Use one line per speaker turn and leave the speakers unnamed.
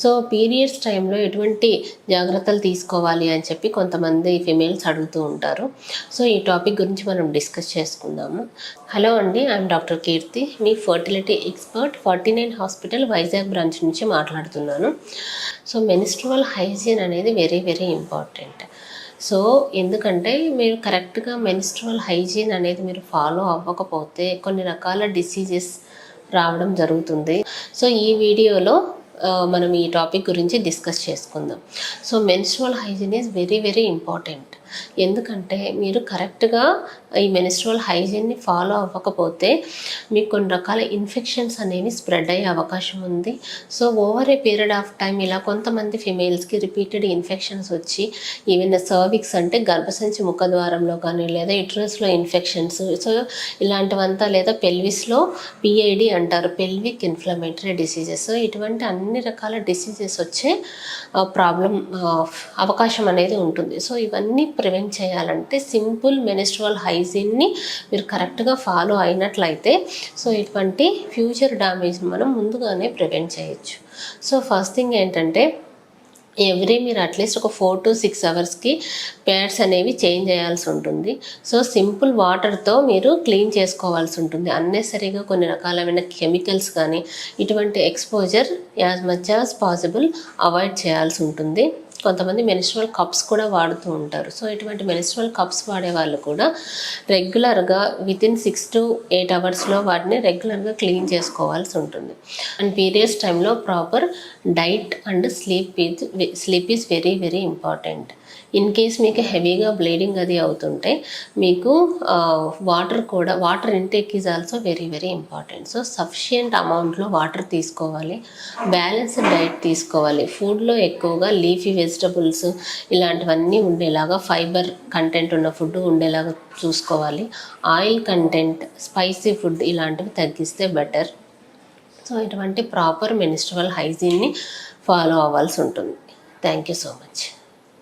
So periods టైంలో ఎటువంటి జాగ్రత్తలు తీసుకోవాలి అని చెప్పి కొంతమంది ఫిమేల్స్ అడుగుతూ ఉంటారు. సో ఈ టాపిక్ గురించి మనం డిస్కస్ చేసుకుందాము. హలో అండి, ఐఎమ్ డాక్టర్ కీర్తి, మీ fertility expert, 49 hospital Vizag branch నుంచి మాట్లాడుతున్నాను. సో మెన్స్ట్రువల్ హైజీన్ అనేది వెరీ వెరీ ఇంపార్టెంట్. సో ఎందుకంటే మీరు కరెక్ట్గా మెన్స్ట్రువల్ హైజీన్ అనేది మీరు ఫాలో అవ్వకపోతే కొన్ని రకాల డిసీజెస్ రావడం జరుగుతుంది. సో ఈ వీడియోలో మనం ఈ టాపిక్ గురించి డిస్కస్ చేసుకుందాం. So menstrual hygiene is very very important. ఎందుకంటే మీరు కరెక్ట్గా ఈ మెన్స్ట్రువల్ హైజీన్ని ఫాలో అవ్వకపోతే మీకు కొన్ని రకాల ఇన్ఫెక్షన్స్ అనేవి స్ప్రెడ్ అయ్యే అవకాశం ఉంది. So over a period of time ఇలా కొంతమంది ఫిమేల్స్కి రిపీటెడ్ ఇన్ఫెక్షన్స్ వచ్చి ఈవెన్ సర్విక్స్ అంటే గర్భసంచి ముఖద్వారంలో కానీ లేదా యుటరస్లో ఇన్ఫెక్షన్స్, సో ఇలాంటివంతా, లేదా పెల్విస్లో PID అంటారు, పెల్విక్ ఇన్ఫ్లమేటరీ డిసీజెస్. సో ఇటువంటి అన్ని రకాల డిసీజెస్ వచ్చే ప్రాబ్లం అవకాశం అనేది ఉంటుంది. సో ఇవన్నీ ప్రివెంట్ చేయాలంటే సింపుల్ మెన్స్ట్రువల్ హైజీన్ని మీరు కరెక్ట్గా ఫాలో అయినట్లయితే సో ఇటువంటి ఫ్యూచర్ డ్యామేజ్ని మనం ముందుగానే ప్రివెంట్ చేయొచ్చు. సో ఫస్ట్ థింగ్ ఏంటంటే మీరు అట్లీస్ట్ ఒక 4 to 6 అవర్స్కి ప్యాడ్స్ అనేవి చేంజ్ చేయాల్సి ఉంటుంది. సో సింపుల్ వాటర్తో మీరు క్లీన్ చేసుకోవాల్సి ఉంటుంది. అన్నెసరీగా కొన్ని రకాలైన కెమికల్స్ కానీ ఇటువంటి exposure as much as possible avoid చేయాల్సి ఉంటుంది. కొంతమంది మెన్స్ట్రువల్ కప్స్ కూడా వాడుతూ ఉంటారు. సో ఇటువంటి మెన్స్ట్రువల్ కప్స్ వాడే వాళ్ళు కూడా రెగ్యులర్గా వితిన్ 6 to 8 అవర్స్లో వాటిని రెగ్యులర్గా క్లీన్ చేసుకోవాల్సి ఉంటుంది. అండ్ పీరియడ్స్ టైంలో proper diet and sleep is very very important. In case మీకు హెవీగా బ్లీడింగ్ అది అవుతుంటే మీకు water intake is also very very important. So sufficient అమౌంట్లో వాటర్ తీసుకోవాలి, బ్యాలెన్స్డ్ డైట్ తీసుకోవాలి. ఫుడ్లో ఎక్కువగా లీఫీ వెజిటబుల్స్ ఇలాంటివన్నీ ఉండేలాగా, ఫైబర్ కంటెంట్ ఉన్న ఫుడ్ ఉండేలాగా చూసుకోవాలి. ఆయిల్ కంటెంట్, స్పైసీ ఫుడ్ ఇలాంటివి తగ్గిస్తే బెటర్. సో ఇటువంటి ప్రాపర్ మెన్స్ట్రువల్ హైజీన్ని ఫాలో అవ్వాల్సి ఉంటుంది. Thank you so much.